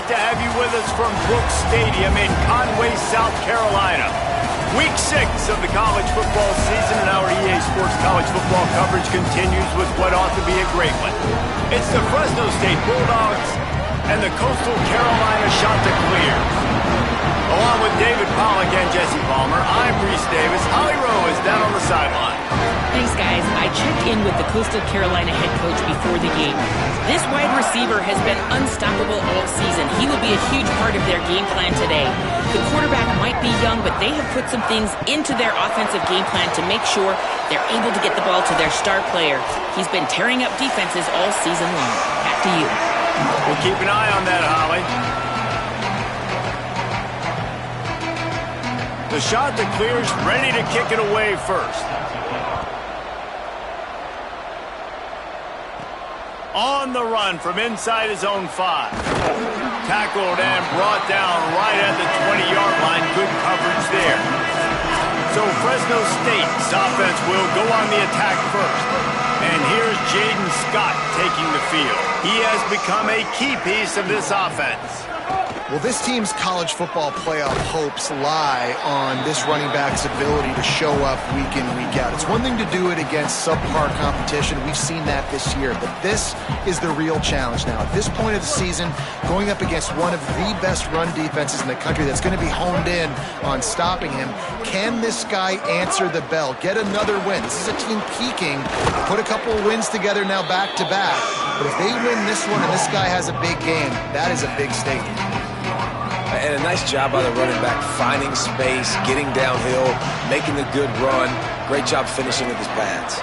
great to have you with us from Brooks Stadium in Conway, South Carolina. Week 6 of the college football season, and our EA Sports college football coverage continues with what ought to be a great one. It's the Fresno State Bulldogs and the Coastal Carolina Chanticleers. Along with David Pollack and Jesse Palmer, I'm Reese Davis. Holly Rowe is down on the sideline. Thanks, guys. I checked in with the Coastal Carolina head coach before the game. This wide receiver has been unstoppable all season. He will be a huge part of their game plan today. The quarterback might be young, but they have put some things into their offensive game plan to make sure they're able to get the ball to their star player. He's been tearing up defenses all season long. Back to you. We'll keep an eye on that, Holly. The Chanticleers ready to kick it away first. On the run from inside his own 5. Tackled and brought down right at the 20-yard line. Good coverage there. So Fresno State's offense will go on the attack first. And here's Jaden Scott taking the field. He has become a key piece of this offense. Well, this team's college football playoff hopes lie on this running back's ability to show up week in, week out. It's one thing to do it against subpar competition. We've seen that this year. But this is the real challenge now. At this point of the season, going up against one of the best run defenses in the country that's going to be honed in on stopping him. Can this guy answer the bell? Get another win. This is a team peaking. Put a couple of wins together now back-to-back. But if they win this one and this guy has a big game, that is a big statement. And a nice job by the running back, finding space, getting downhill, making a good run. Great job finishing with his pads.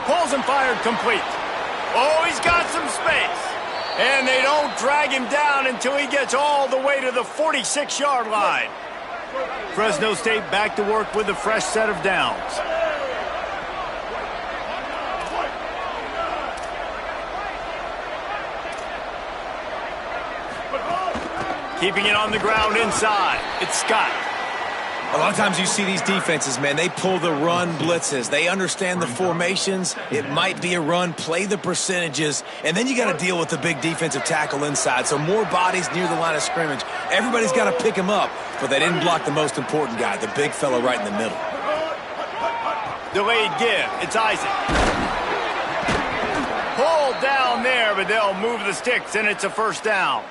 Pulls and fired complete. Oh, he's got some space. And they don't drag him down until he gets all the way to the 46-yard line. Fresno State back to work with a fresh set of downs. Keeping it on the ground inside. It's Scott. A lot of times you see these defenses, man, they pull the run blitzes. They understand the formations. It might be a run, play the percentages, and then you got to deal with the big defensive tackle inside. So more bodies near the line of scrimmage. Everybody's got to pick him up, but they didn't block the most important guy, the big fella right in the middle. Delayed give. It's Isaac. Pulled down there, but they'll move the sticks, and it's a first down.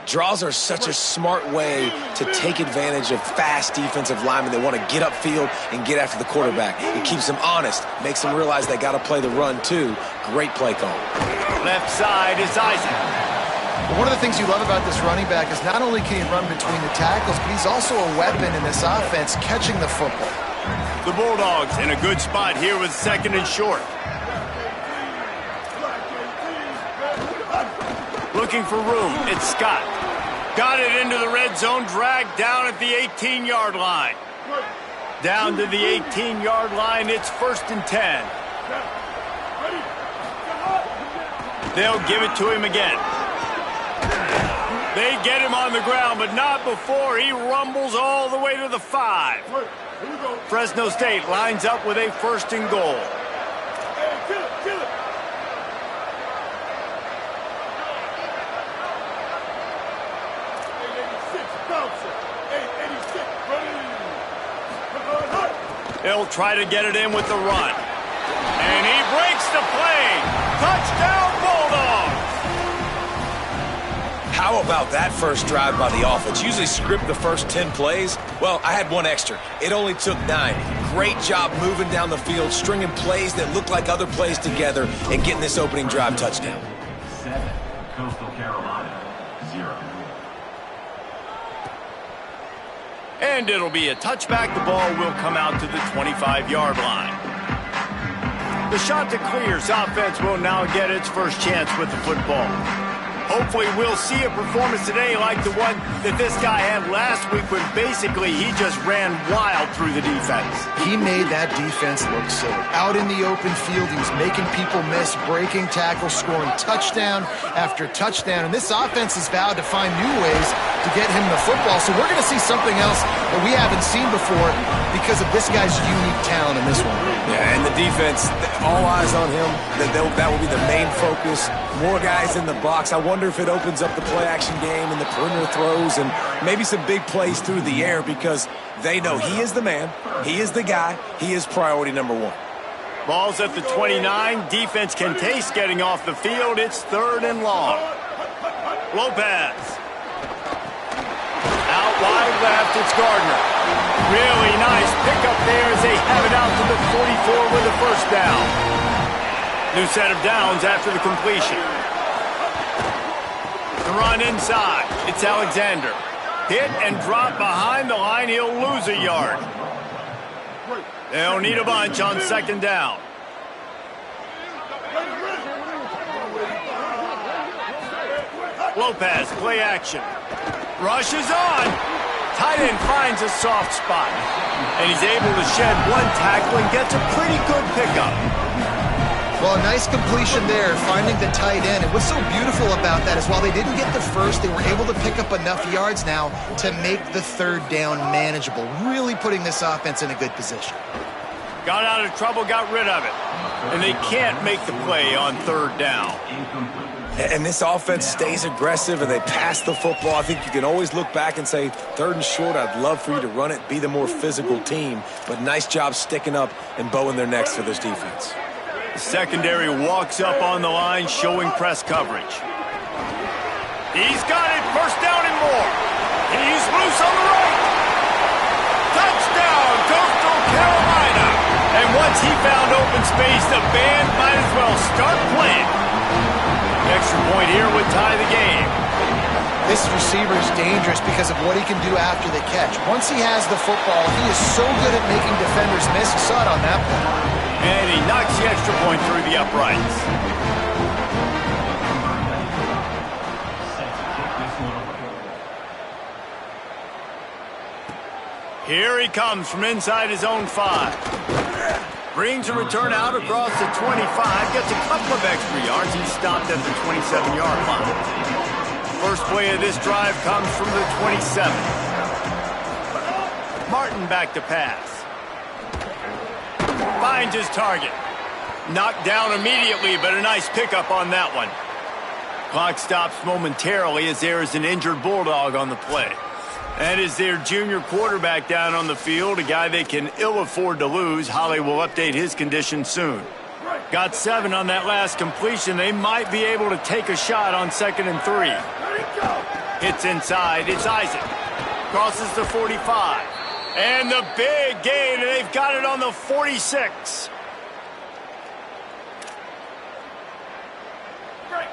Draws are such a smart way to take advantage of fast defensive linemen that want to get upfield and get after the quarterback. It keeps them honest, makes them realize they got to play the run too. Great play call. Left side is Isaac. One of the things you love about this running back is not only can he run between the tackles, but he's also a weapon in this offense catching the football. The Bulldogs in a good spot here with 2nd and short. Looking for room. It's Scott. Got it into the red zone, dragged down at the 18-yard line. Down to the 18-yard line, it's 1st and 10. They'll give it to him again. They get him on the ground, but not before he rumbles all the way to the 5. Fresno State lines up with a 1st and goal. They'll try to get it in with the run. And he breaks the play. Touchdown, Bulldogs! How about that first drive by the offense? Usually script the first 10 plays. Well, I had one extra. It only took 9. Great job moving down the field, stringing plays that look like other plays together, and getting this opening drive touchdown. 7, Coastal Carolina, 0. And it'll be a touchback. The ball will come out to the 25-yard line. The Chanticleers offense will now get its first chance with the football. Hopefully we'll see a performance today like the one that this guy had last week when basically he just ran wild through the defense. He made that defense look silly. Out in the open field, he was making people miss, breaking tackles, scoring touchdown after touchdown. And this offense has vowed to find new ways to get him the football. So we're going to see something else that we haven't seen before. because of this guy's unique talent in this one. Yeah, and the defense, all eyes on him. That will be the main focus. More guys in the box. I wonder if it opens up the play-action game and the perimeter throws and maybe some big plays through the air because they know he is the man, he is the guy, he is priority number one. Ball's at the 29. Defense can taste getting off the field. It's 3rd and long. Lopez. Out wide left, it's Gardner. Really nice pickup there as they have it out to the 44 with a first down. New set of downs after the completion. The run inside. It's Alexander. Hit and drop behind the line. He'll lose a yard. They'll need a bunch on 2nd down. Lopez, play action. Rushes on. Tight end finds a soft spot. And he's able to shed one tackle and gets a pretty good pickup. Well, a nice completion there, finding the tight end. And what's so beautiful about that is while they didn't get the first, they were able to pick up enough yards now to make the 3rd down manageable, really putting this offense in a good position. Got out of trouble, got rid of it. And they can't make the play on 3rd down. And this offense stays aggressive and they pass the football. I think you can always look back and say, 3rd and short, I'd love for you to run it, be the more physical team. But nice job sticking up and bowing their necks for this defense. The secondary walks up on the line, showing press coverage. He's got it, 1st down and more. He's loose on the right. Touchdown, Coastal Carolina. And once he found open space, the band might as well start playing. Extra point here would tie the game. This receiver is dangerous because of what he can do after the catch. Once he has the football, he is so good at making defenders miss. You saw it on that play. And he knocks the extra point through the uprights. Here he comes from inside his own 5. Brings a return out across the 25. Gets a couple of extra yards. He's stopped at the 27-yard line. First play of this drive comes from the 27. Martin back to pass. Finds his target. Knocked down immediately, but a nice pickup on that one. Clock stops momentarily as there is an injured Bulldog on the play. That is their junior quarterback down on the field, a guy they can ill afford to lose. Holly will update his condition soon. Got 7 on that last completion. They might be able to take a shot on 2nd and 3. Hits inside. It's Isaac. Crosses the 45. And the big gain, and they've got it on the 46.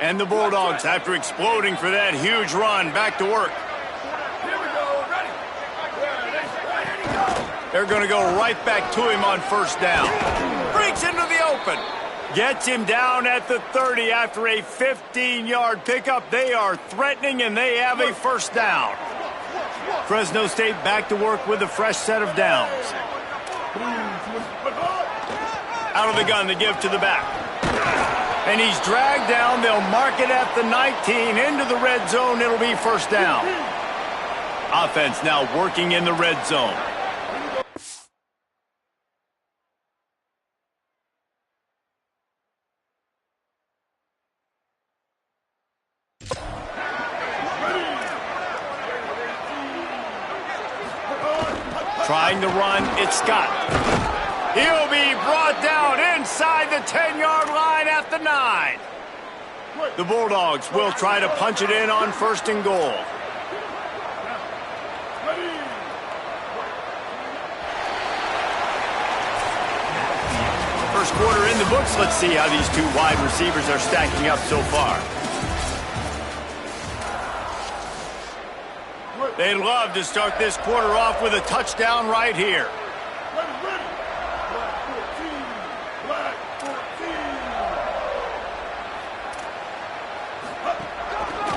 And the Bulldogs, after exploding for that huge run, back to work. They're going to go right back to him on 1st down. Breaks into the open. Gets him down at the 30 after a 15-yard pickup. They are threatening, and they have a 1st down. Fresno State back to work with a fresh set of downs. Out of the gun, the give to the back. And he's dragged down. They'll mark it at the 19. Into the red zone. It'll be 1st down. Offense now working in the red zone. Trying to run, it's Scott. He'll be brought down inside the 10-yard line at the 9. The Bulldogs will try to punch it in on 1st and goal. First quarter in the books. Let's see how these 2 wide receivers are stacking up so far. They'd love to start this quarter off with a touchdown right here.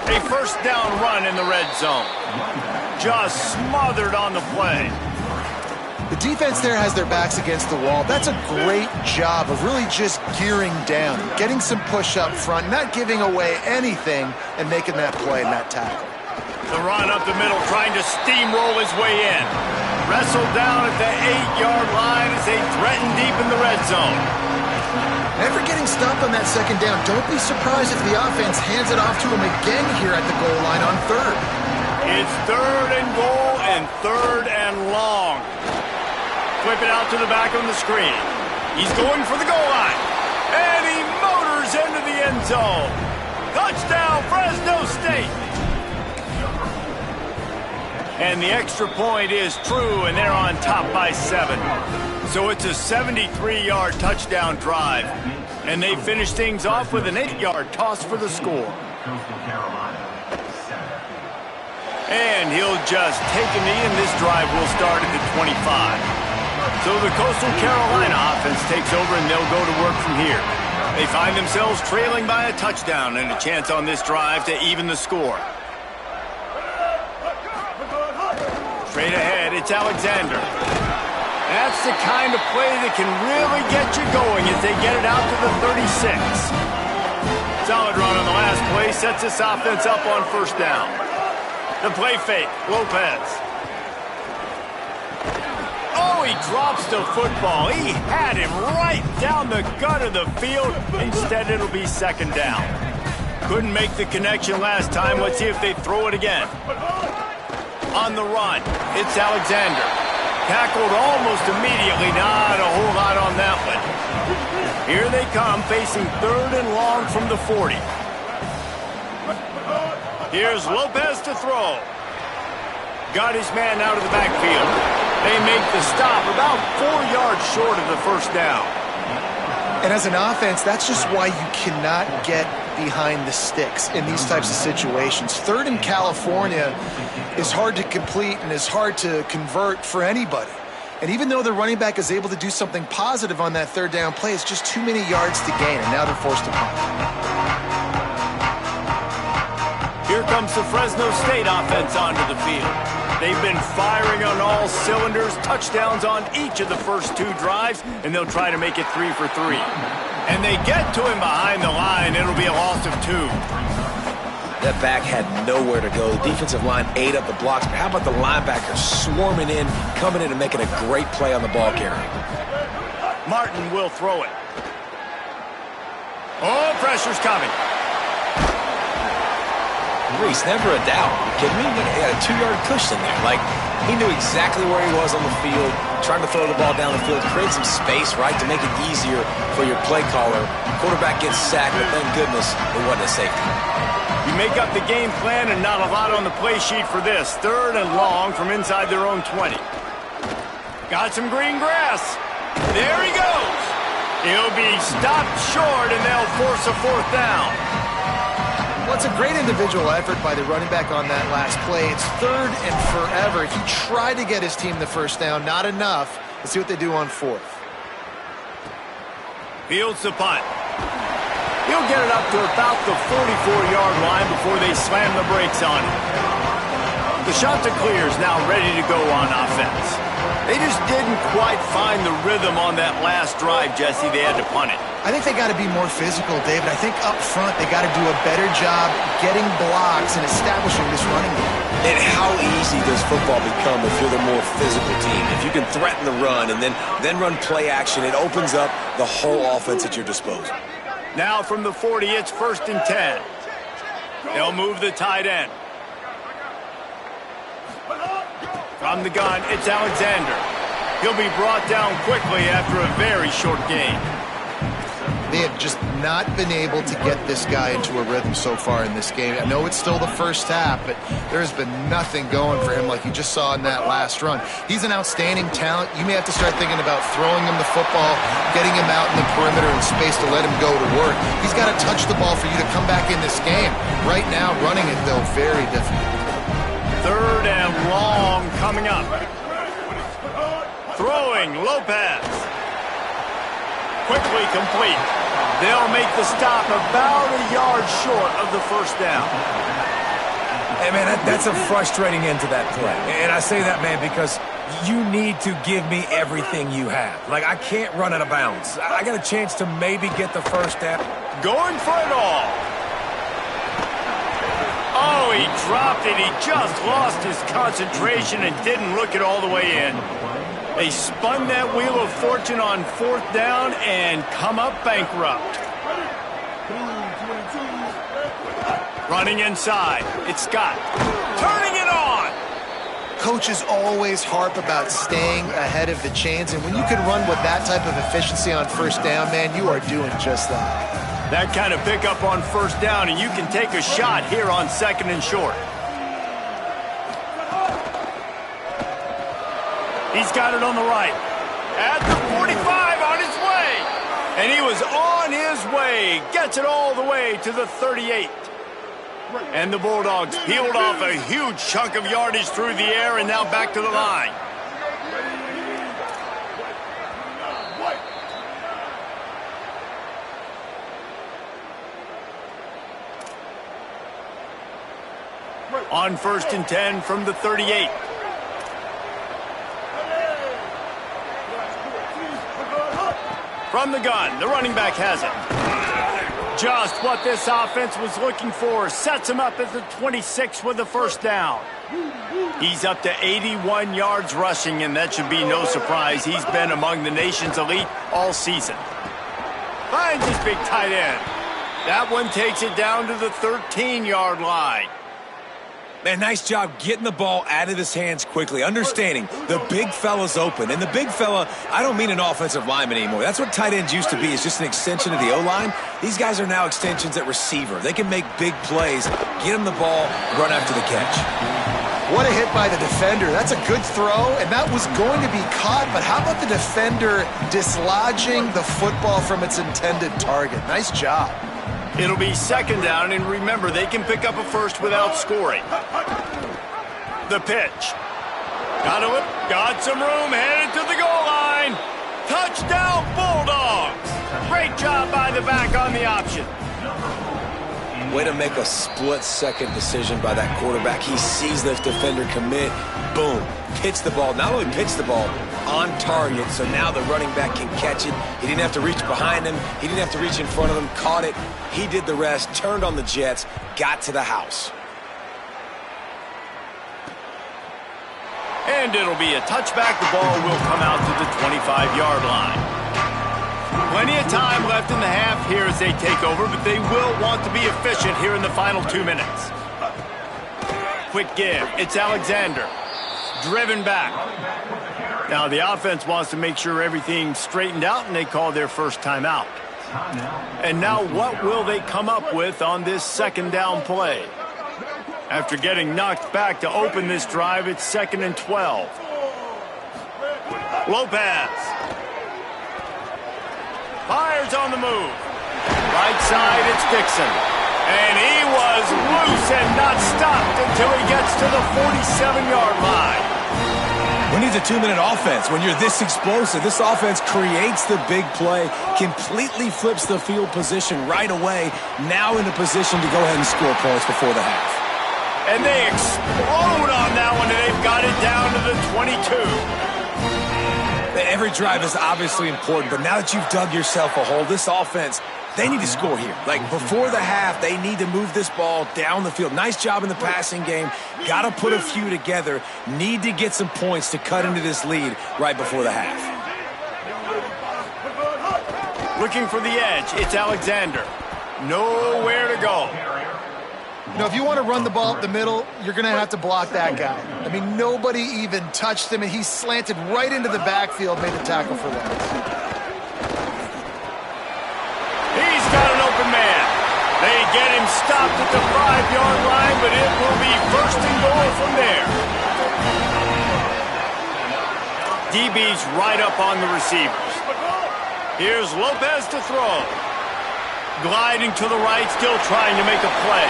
A 1st down run in the red zone. Just smothered on the play. The defense there has their backs against the wall. That's a great job of really just gearing down, getting some push up front, not giving away anything, and making that play and that tackle. The run up the middle, trying to steamroll his way in. Wrestled down at the 8-yard line as they threaten deep in the red zone. Never getting stopped on that second down. Don't be surprised if the offense hands it off to him again here at the goal line on third. It's 3rd and goal and 3rd and long. Flip it out to the back on the screen. He's going for the goal line. And he motors into the end zone. Touchdown, Fresno State. And the extra point is true, and they're on top by 7. So it's a 73-yard touchdown drive. And they finish things off with an 8-yard toss for the score. Coastal Carolina, 7. And he'll just take a knee, and this drive will start at the 25. So the Coastal Carolina offense takes over, and they'll go to work from here. They find themselves trailing by a touchdown and a chance on this drive to even the score. Straight ahead, it's Alexander. That's the kind of play that can really get you going as they get it out to the 36. Solid run on the last play sets this offense up on first down. The play fake, Lopez. Oh, he drops the football. He had him right down the gut of the field. Instead, it'll be second down. Couldn't make the connection last time. Let's see if they throw it again. On the run, it's Alexander. Tackled almost immediately. Not a whole lot on that one. Here they come, facing 3rd and long from the 40. Here's Lopez to throw. Got his man out of the backfield. They make the stop about 4 yards short of the first down. And as an offense, that's just why you cannot get behind the sticks in these types of situations. 3rd in California is hard to complete and is hard to convert for anybody. And even though the running back is able to do something positive on that 3rd down play, it's just too many yards to gain, and now they're forced to punt. Here comes the Fresno State offense onto the field. They've been firing on all cylinders, touchdowns on each of the first 2 drives, and they'll try to make it 3 for 3. And they get to him behind the line. It'll be a loss of 2. That back had nowhere to go. The defensive line ate up the blocks, but how about the linebacker swarming in, coming in and making a great play on the ball carrier? Martin will throw it. Oh, pressure's coming. Reese, never a doubt. You kidding me? He had a 2-yard cushion there. Like, he knew exactly where he was on the field, trying to throw the ball down the field, create some space, right, to make it easier for your play caller. Quarterback gets sacked, but thank goodness it wasn't a safety. You make up the game plan and not a lot on the play sheet for this. 3rd and long from inside their own 20. Got some green grass. There he goes. He'll be stopped short, and they'll force a 4th down. Well, it's a great individual effort by the running back on that last play. It's 3rd and forever. He tried to get his team the first down, not enough. Let's see what they do on 4th. Fields the punt. He'll get it up to about the 44-yard line before they slam the brakes on it. The shot to clear is now ready to go on offense. They just didn't quite find the rhythm on that last drive, Jesse. They had to punt it. I think they got to be more physical, David. I think up front they got to do a better job getting blocks and establishing this running game. And how easy does football become if you're the more physical team? If you can threaten the run and then run play action, it opens up the whole offense at your disposal. Now from the 40, it's 1st and 10. They'll move the tight end. From the gun, it's Alexander. He'll be brought down quickly after a very short game. They have just not been able to get this guy into a rhythm so far in this game. I know it's still the first half, but there has been nothing going for him like you just saw in that last run. He's an outstanding talent. You may have to start thinking about throwing him the football, getting him out in the perimeter in space to let him go to work. He's got to touch the ball for you to come back in this game. Right now, running it, though, very difficult. 3rd and long coming up. Throwing, Lopez. Quickly complete. They'll make the stop about a yard short of the first down. Hey, man, that's a frustrating end to that play. And I say that, man, because you need to give me everything you have. Like, I can't run out of bounds. I got a chance to maybe get the first down. Going for it all. Oh, he dropped it. He just lost his concentration and didn't look it all the way in. They spun that wheel of fortune on 4th down and come up bankrupt. Running inside, it's Scott. Turning it on! Coaches always harp about staying ahead of the chains, and when you can run with that type of efficiency on 1st down, man, you are doing just that. That kind of pickup on 1st down, and you can take a shot here on 2nd and short. He's got it on the right. At the 45, on his way. And he was on his way. Gets it all the way to the 38. And the Bulldogs peeled off a huge chunk of yardage through the air and now back to the line. On 1st and 10 from the 38. From the gun, the running back has it. Just what this offense was looking for. Sets him up at the 26 with the 1st down. He's up to 81 yards rushing, and that should be no surprise. He's been among the nation's elite all season. Finds his big tight end. That one takes it down to the 13-yard line. Man, nice job getting the ball out of his hands quickly, understanding the big fella's open. And the big fella, I don't mean an offensive lineman anymore. That's what tight ends used to be, is just an extension of the O-line. These guys are now extensions at receiver. They can make big plays, get him the ball, run after the catch. What a hit by the defender. That's a good throw, and that was going to be caught, but how about the defender dislodging the football from its intended target? Nice job. It'll be 2nd down, and remember, they can pick up a first without scoring. The pitch. Got some room, headed to the goal line. Touchdown, Bulldogs. Great job by the back on the option. Way to make a split-second decision by that quarterback. He sees the defender commit. Boom. Hits the ball. Not only pitched the ball, on target, so now the running back can catch it. He didn't have to reach behind him. He didn't have to reach in front of him. Caught it. He did the rest. Turned on the Jets. Got to the house. And it'll be a touchback. The ball will come out to the 25-yard line. Plenty of time left in the half here as they take over, but they will want to be efficient here in the final 2 minutes. Quick give. It's Alexander. Driven back. Now the offense wants to make sure everything's straightened out, and they call their first timeout. And now what will they come up with on this 2nd down play? After getting knocked back to open this drive, it's 2nd and 12. Lopez. Fires on the move. Right side, it's Dixon. And he was loose and not stopped until he gets to the 47-yard line. We need a 2-minute offense. When you're this explosive, this offense creates the big play, completely flips the field position right away, now in a position to go ahead and score points before the half. And they explode on that one, and they've got it down to the 22. Every drive is obviously important, but now that you've dug yourself a hole, this offense, they need to score here. Like, before the half, they need to move this ball down the field. Nice job in the passing game. Got to put a few together. Need to get some points to cut into this lead right before the half. Looking for the edge, it's Alexander. Nowhere to go. You know, if you want to run the ball up the middle, you're going to have to block that guy. I mean, nobody even touched him, and he slanted right into the backfield, made the tackle for them. He's got an open man. They get him stopped at the 5-yard line, but it will be 1st and goal from there. DB's right up on the receivers. Here's Lopez to throw. Gliding to the right, still trying to make a play.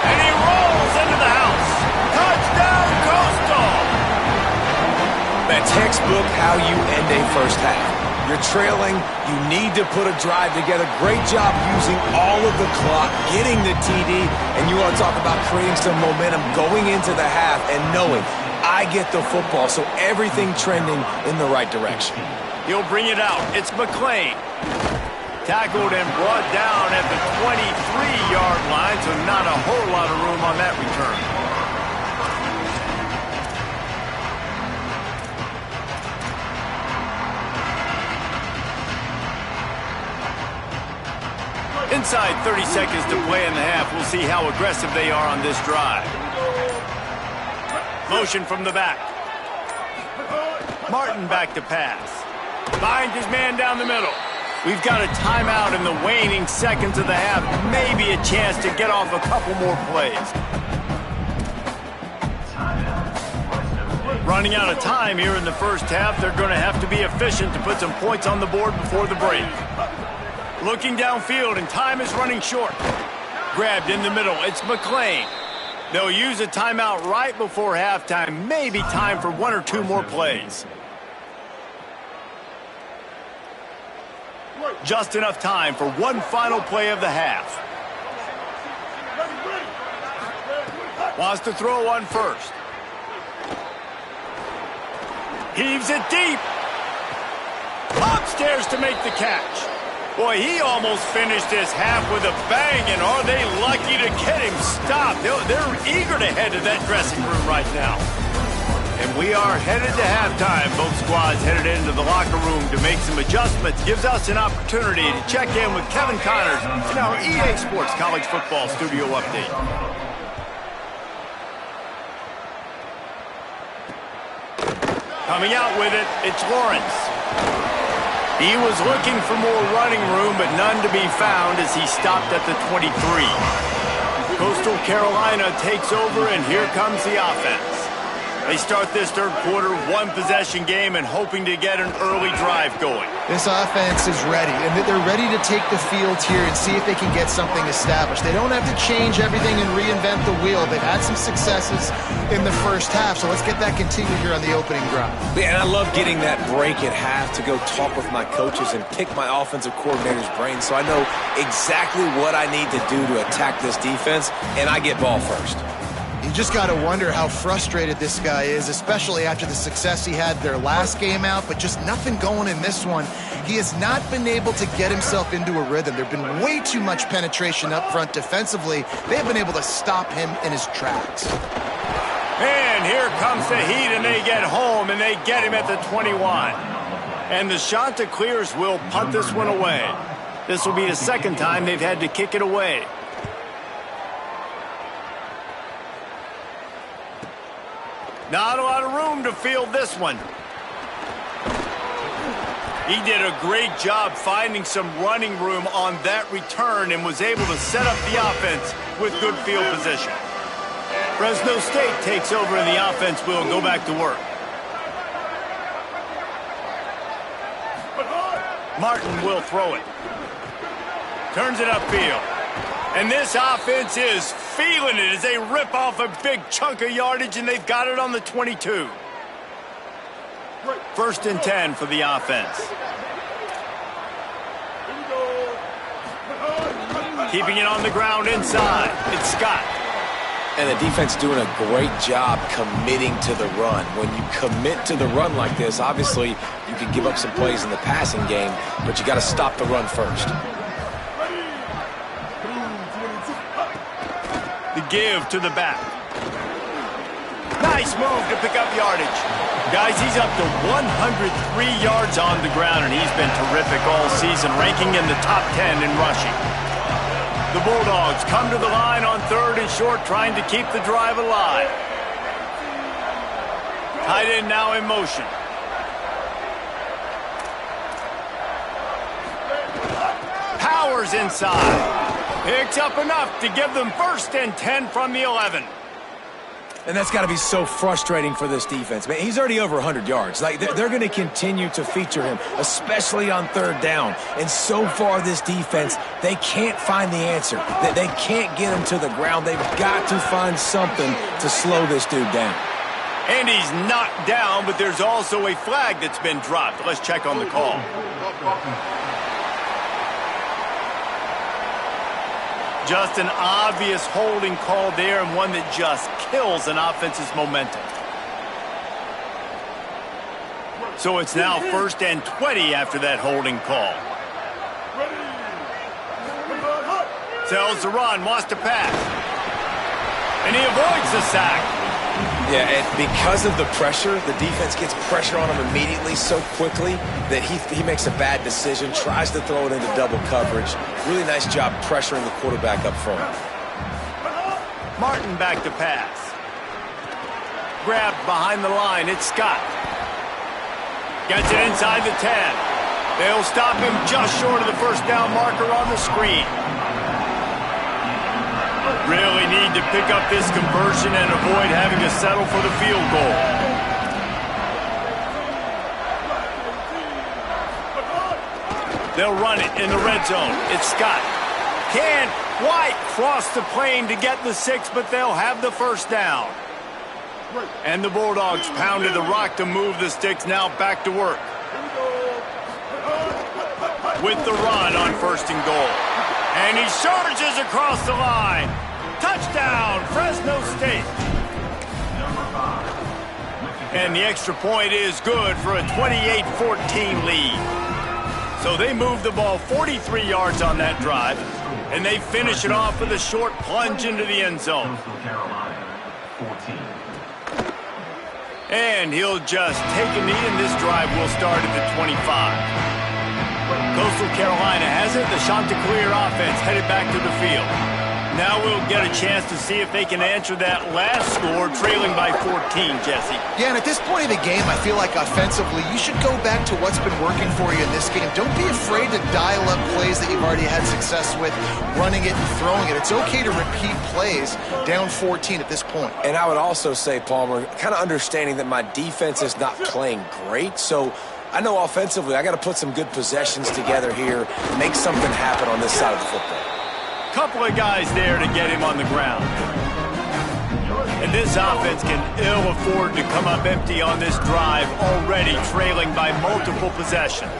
And he rolls into the house. Touchdown, Coastal! That textbook how you end a first half. You're trailing. You need to put a drive together. Great job using all of the clock, getting the TD, and you want to talk about creating some momentum going into the half and knowing I get the football, so everything trending in the right direction. He'll bring it out. It's McClain. Tackled and brought down at the 23-yard line, so not a whole lot of room on that return. Inside 30 seconds to play in the half. We'll see how aggressive they are on this drive. Motion from the back. Martin back to pass. Finds his man down the middle. We've got a timeout in the waning seconds of the half. Maybe a chance to get off a couple more plays. Running out of time here in the first half. They're going to have to be efficient to put some points on the board before the break. Looking downfield, and time is running short. Grabbed in the middle. It's McClain. They'll use a timeout right before halftime. Maybe time for one or two more plays. Just enough time for one final play of the half. Wants to throw on first. Heaves it deep. Upstairs to make the catch. Boy, he almost finished this half with a bang, and are they lucky to get him stopped? They're eager to head to that dressing room right now. And we are headed to halftime. Both squads headed into the locker room to make some adjustments. Gives us an opportunity to check in with Kevin Connors in our EA Sports College Football Studio Update. Coming out with it, it's Lawrence. He was looking for more running room, but none to be found as he stopped at the 23. Coastal Carolina takes over, and here comes the offense. They start this third quarter, one-possession game, and hoping to get an early drive going. This offense is ready, and they're ready to take the field here and see if they can get something established. They don't have to change everything and reinvent the wheel. They've had some successes in the first half, so let's get that continued here on the opening drive. Yeah, and I love getting that break at half to go talk with my coaches and pick my offensive coordinator's brain so I know exactly what I need to do to attack this defense, and I get ball first. You just got to wonder how frustrated this guy is, especially after the success he had their last game out, but just nothing going in this one. He has not been able to get himself into a rhythm. There have been way too much penetration up front defensively. They've been able to stop him in his tracks. And here comes the heat, and they get home, and they get him at the 21. And the Chanticleers will punt this one away. This will be the second time they've had to kick it away. Not a lot of room to field this one. He did a great job finding some running room on that return and was able to set up the offense with good field position. Fresno State takes over and the offense will go back to work. Martin will throw it. Turns it upfield. And this offense is feeling it as they rip off a big chunk of yardage, and they've got it on the 22. First and 10 for the offense. Keeping it on the ground inside. It's Scott. And the defense doing a great job committing to the run. When you commit to the run like this, obviously you can give up some plays in the passing game, but you got to stop the run first. The give to the back. Nice move to pick up yardage. Guys, he's up to 103 yards on the ground, and he's been terrific all season, ranking in the top 10 in rushing. The Bulldogs come to the line on third and short, trying to keep the drive alive. Tight end now in motion. Powers inside. Picks up enough to give them first and 10 from the 11. And that's got to be so frustrating for this defense. Man, he's already over 100 yards. Like, they're going to continue to feature him, especially on third down. And so far, this defense, they can't find the answer. They can't get him to the ground. They've got to find something to slow this dude down. And he's knocked down, but there's also a flag that's been dropped. Let's check on the call. Just an obvious holding call there, and one that just kills an offense's momentum. So it's now first and 20 after that holding call. Sells the run, wants to pass. And he avoids the sack. Yeah, and because of the pressure, the defense gets pressure on him immediately so quickly that he makes a bad decision, tries to throw it into double coverage. Really nice job pressuring the quarterback up front. Martin back to pass. Grabbed behind the line, it's Scott. Gets it inside the 10. They'll stop him just short of the first down marker on the screen. Really need to pick up this conversion and avoid having to settle for the field goal. They'll run it in the red zone. It's Scott. Can't quite cross the plane to get the 6, but they'll have the first down. And the Bulldogs pounded the rock to move the sticks, now back to work. With the run on 1st and goal. And he surges across the line. Touchdown, Fresno State. And the extra point is good for a 28-14 lead. So they move the ball 43 yards on that drive, and they finish it off with a short plunge into the end zone. And he'll just take a knee, and this drive will start at the 25. Coastal Carolina has it. The Chanticleer offense headed back to the field. Now we'll get a chance to see if they can answer that last score, trailing by 14, Jesse. Yeah, and at this point of the game, I feel like offensively, you should go back to what's been working for you in this game. Don't be afraid to dial up plays that you've already had success with, running it and throwing it. It's okay to repeat plays down 14 at this point. And I would also say, Palmer, kind of understanding that my defense is not playing great, so I know offensively I got to put some good possessions together here, make something happen on this side of the football. Couple of guys there to get him on the ground. And this offense can ill afford to come up empty on this drive, already trailing by multiple possessions.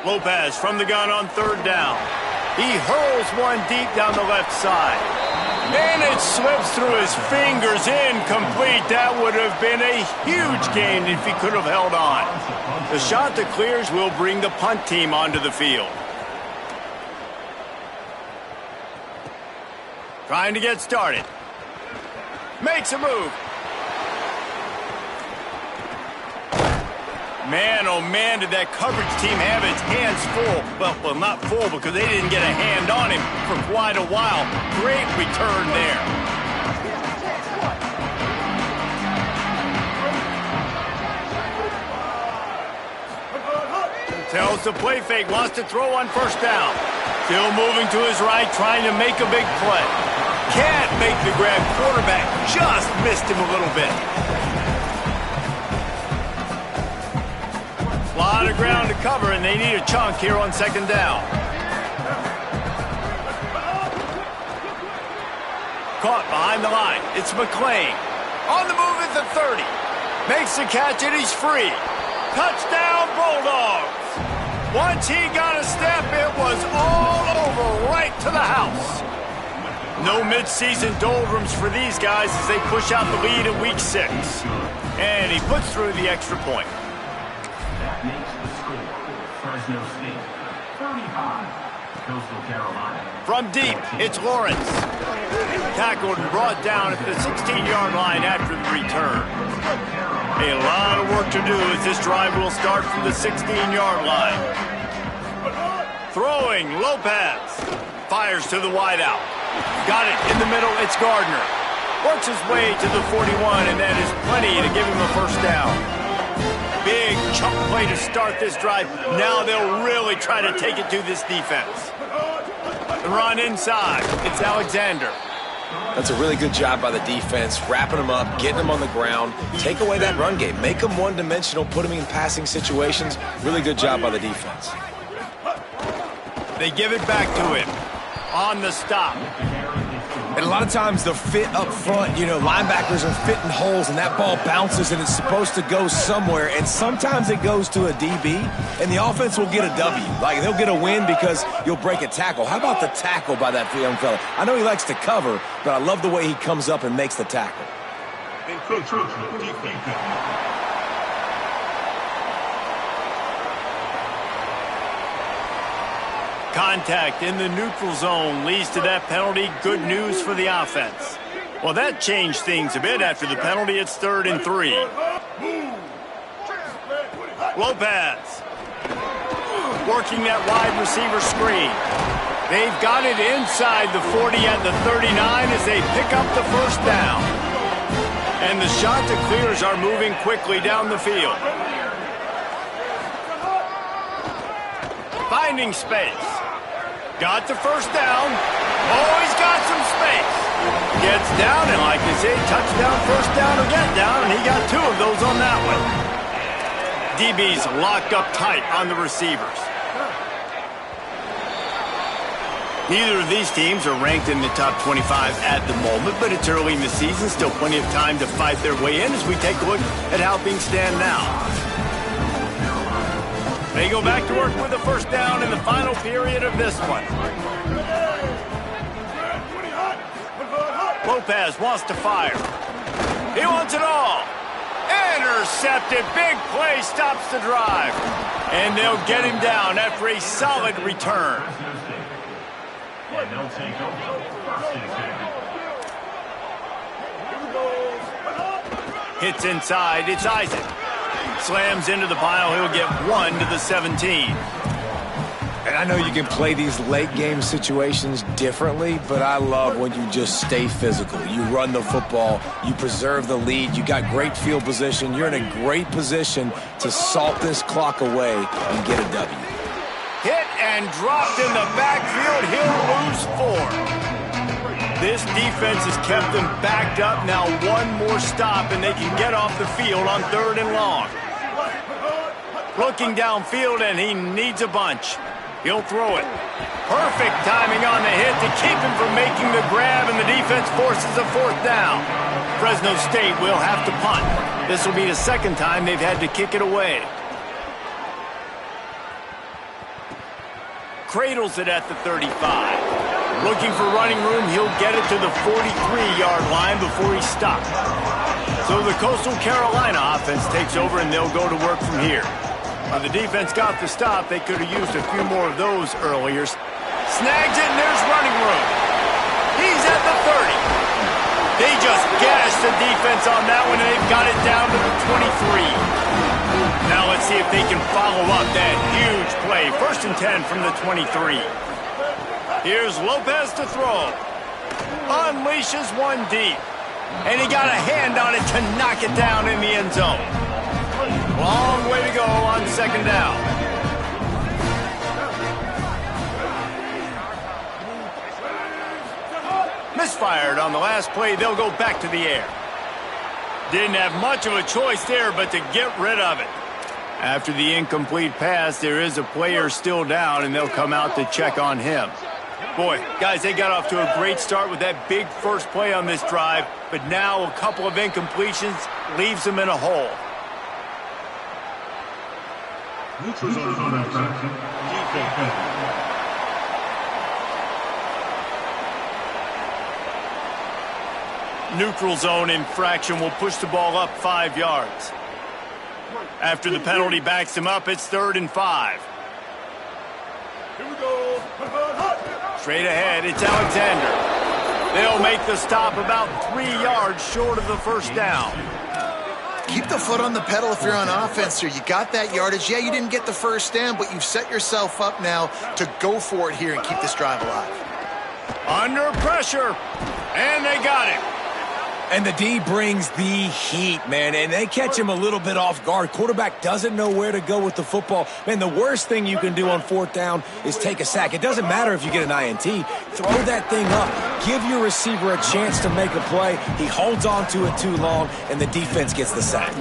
Lopez from the gun on 3rd down. He hurls one deep down the left side. And it slips through his fingers, incomplete. That would have been a huge gain if he could have held on. The Chanticleers will bring the punt team onto the field. Trying to get started. Makes a move. Man, oh man, did that coverage team have its hands full. Well, not full because they didn't get a hand on him for quite a while. Great return there. Tells the play fake, wants to throw on 1st down. Still moving to his right, trying to make a big play. Can't make the grab. Quarterback just missed him a little bit. A lot of ground to cover, and they need a chunk here on 2nd down. Caught behind the line. It's McClain. On the move at the 30. Makes the catch, and he's free. Touchdown, Bulldogs. Once he got a step, it was all over, right to the house. No midseason doldrums for these guys as they push out the lead in Week 6. And he puts through the extra point. That makes the score Fresno State 35, Coastal Carolina. From deep, it's Lawrence. Tackled and brought down at the 16-yard line after the return. A lot of work to do as this drive will start from the 16-yard line. Throwing, Lopez. Fires to the wideout. Got it in the middle, it's Gardner. Works his way to the 41, and that is plenty to give him a 1st down. Big chunk play to start this drive. Now they'll really try to take it to this defense. The run inside. It's Alexander. That's a really good job by the defense, wrapping them up, getting them on the ground. Take away that run game. Make them one-dimensional, put them in passing situations. Really good job by the defense. They give it back to him. On the stop. And a lot of times the fit up front, you know, linebackers are fitting holes and that ball bounces and it's supposed to go somewhere. And sometimes it goes to a DB and the offense will get a W. Like they'll get a win because you'll break a tackle. How about the tackle by that young fella? I know he likes to cover, but I love the way he comes up and makes the tackle. Contact in the neutral zone leads to that penalty. Good news for the offense. Well, that changed things a bit. After the penalty, it's 3rd and 3. Lopez working that wide receiver screen. They've got it inside the 40 at the 39 as they pick up the first down. And the shot to clears are moving quickly down the field. Finding space. Got the first down. Oh, he's got some space. Gets down, and like they say, touchdown, first down, or get down, and he got 2 of those on that one. DB's locked up tight on the receivers. Neither of these teams are ranked in the top 25 at the moment, but it's early in the season, still plenty of time to fight their way in as we take a look at how things stand now. They go back to work with the first down in the final period of this one. Lopez wants to fire. He wants it all. Intercepted. Big play stops the drive. And they'll get him down after a solid return. And they'll take over 1st and 10. Hits inside. It's Isaac. Slams into the pile. He'll get 1 to the 17. And I know you can play these late game situations differently, but I love when you just stay physical. You run the football, you preserve the lead, you got great field position, you're in a great position to salt this clock away and get a W. Hit and dropped in the backfield. He'll lose 4. This defense has kept them backed up. Now 1 more stop and they can get off the field on 3rd and long. Looking downfield, and he needs a bunch. He'll throw it. Perfect timing on the hit to keep him from making the grab, and the defense forces a 4th down. Fresno State will have to punt. This will be the 2nd time they've had to kick it away. Cradles it at the 35. Looking for running room, he'll get it to the 43-yard line before he's stopped. So the Coastal Carolina offense takes over, and they'll go to work from here. When the defense got the stop, they could have used a few more of those earlier. Snags it, and there's running room. He's at the 30. They just gashed the defense on that one, and they've got it down to the 23. Now let's see if they can follow up that huge play. 1st and 10 from the 23. Here's Lopez to throw. Unleashes 1 deep. And he got a hand on it to knock it down in the end zone. Long way to go on 2nd down. Misfired on the last play. They'll go back to the air. Didn't have much of a choice there but to get rid of it. After the incomplete pass, there is a player still down, and they'll come out to check on him. Boy, guys, they got off to a great start with that big first play on this drive, but now a couple of incompletions leaves them in a hole. Neutral zone infraction will push the ball up 5 yards. After the penalty backs him up, it's 3rd and 5. Here we go. Straight ahead, it's Alexander. They'll make the stop about 3 yards short of the first down. Keep the foot on the pedal if you're on offense here. You got that yardage. Yeah, you didn't get the first down, but you've set yourself up now to go for it here and keep this drive alive. Under pressure, and they got it. And the D brings the heat, man, and they catch him a little bit off guard. Quarterback doesn't know where to go with the football. Man, the worst thing you can do on 4th down is take a sack. It doesn't matter if you get an INT. Throw that thing up. Give your receiver a chance to make a play. He holds on to it too long, and the defense gets the sack.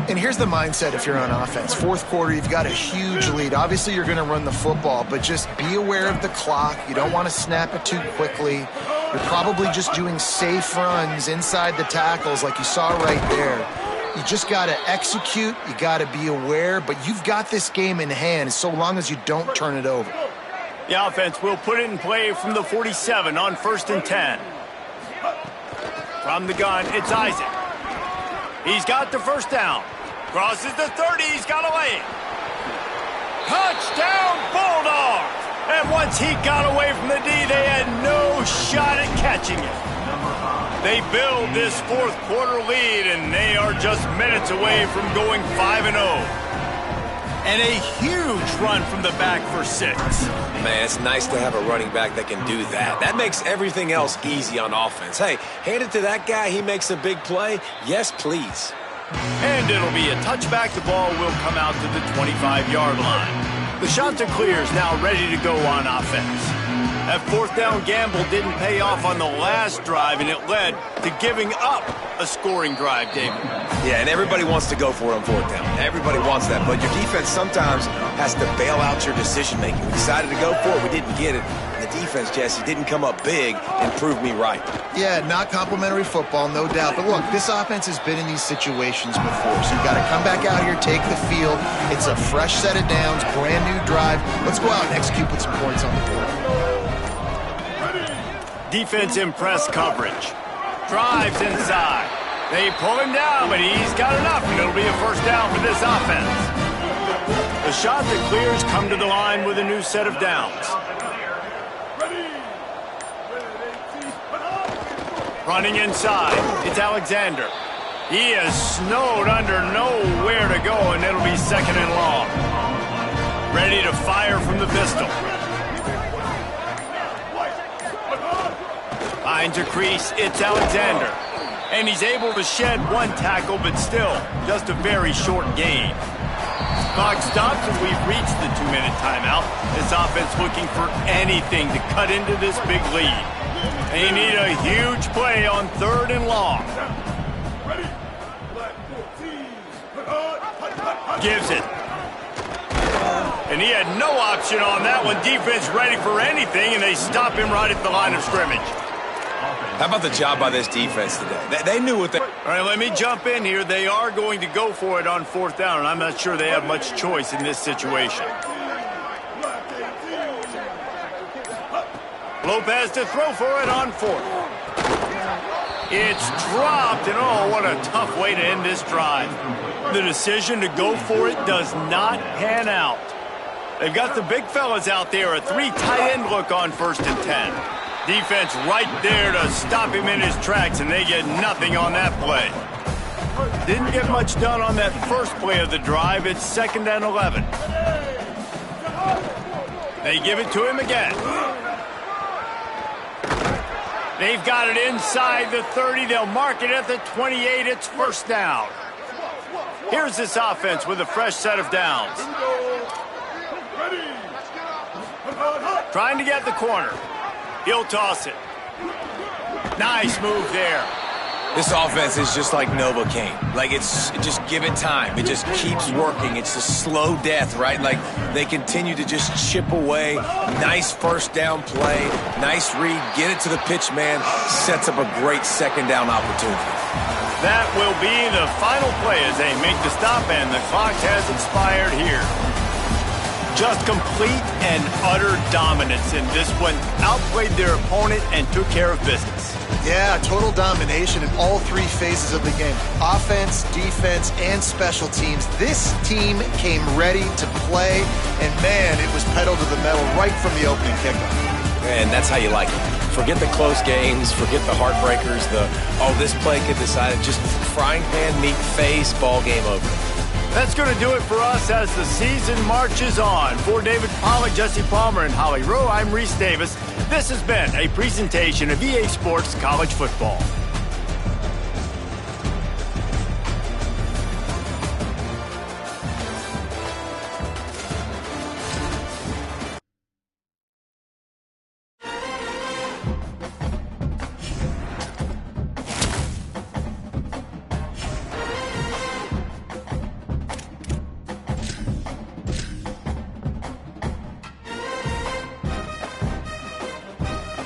And here's the mindset if you're on offense. 4th quarter, you've got a huge lead. Obviously, you're going to run the football, but just be aware of the clock. You don't want to snap it too quickly. You're probably just doing safe runs inside the tackles like you saw right there. You just got to execute. You got to be aware, but you've got this game in hand so long as you don't turn it over. The offense will put it in play from the 47 on 1st and 10. From the gun, it's Isaac. He's got the first down. Crosses the 30. He's got a lane. Touchdown, Bulldogs! And once he got away from the D, they had no shot at catching it. They build this fourth quarter lead, and they are just minutes away from going 5-0. And a huge run from the back for 6. Man, it's nice to have a running back that can do that. That makes everything else easy on offense. Hey, hand it to that guy. He makes a big play. Yes, please. And it'll be a touchback. The ball will come out to the 25-yard line. The Chanticleer is now ready to go on offense. That fourth down gamble didn't pay off on the last drive, and it led to giving up a scoring drive, David. Yeah, and everybody wants to go for it on fourth down. Everybody wants that, but your defense sometimes has to bail out your decision-making. We decided to go for it. We didn't get it. The defense, Jesse, didn't come up big and prove me right. Yeah, not complimentary football, no doubt. But look, this offense has been in these situations before, so you got to come back out here, take the field. It's a fresh set of downs, brand new drive. Let's go out and execute with some points on the board. Defense in press coverage. Drives inside. They pull him down, but he's got enough, and it'll be a first down for this offense. The Chanticleers come to the line with a new set of downs. Running inside, it's Alexander. He is snowed under, nowhere to go, and it'll be second and long. Ready to fire from the pistol. Finds a crease, it's Alexander. And he's able to shed one tackle, but still, just a very short gain. Clock stops, and we've reached the 2-minute timeout. This offense looking for anything to cut into this big lead. They need a huge play on third and long. Gives it. And he had no option on that one. Defense ready for anything, and they stop him right at the line of scrimmage. How about the job by this defense today? They knew what they... All right, let me jump in here. They are going to go for it on fourth down, and I'm not sure they have much choice in this situation. Lopez to throw for it on fourth. It's dropped, and oh, what a tough way to end this drive. The decision to go for it does not pan out. They've got the big fellas out there, a 3 tight end look on 1st and 10. Defense right there to stop him in his tracks, and they get nothing on that play. Didn't get much done on that first play of the drive. It's 2nd and 11. They give it to him again. They've got it inside the 30. They'll mark it at the 28. It's first down. Here's this offense with a fresh set of downs. Trying to get the corner. He'll toss it. Nice move there. This offense is just like Novocaine. Like, just give it time. It just keeps working. It's a slow death, right? Like, they continue to just chip away. Nice first down play. Nice read. Get it to the pitch man. Sets up a great second down opportunity. That will be the final play as they make the stop, and the clock has expired here. Just complete and utter dominance in this one. Outplayed their opponent and took care of business. Yeah, total domination in all 3 phases of the game. Offense, defense, and special teams. This team came ready to play, and man, it was pedal to the metal right from the opening kickoff. And that's how you like it. Forget the close games, forget the heartbreakers, this play could decide it. Just frying pan, meat face, ball game over. That's going to do it for us as the season marches on. For David Pollack, Jesse Palmer, and Holly Rowe, I'm Reese Davis. This has been a presentation of EA Sports College Football.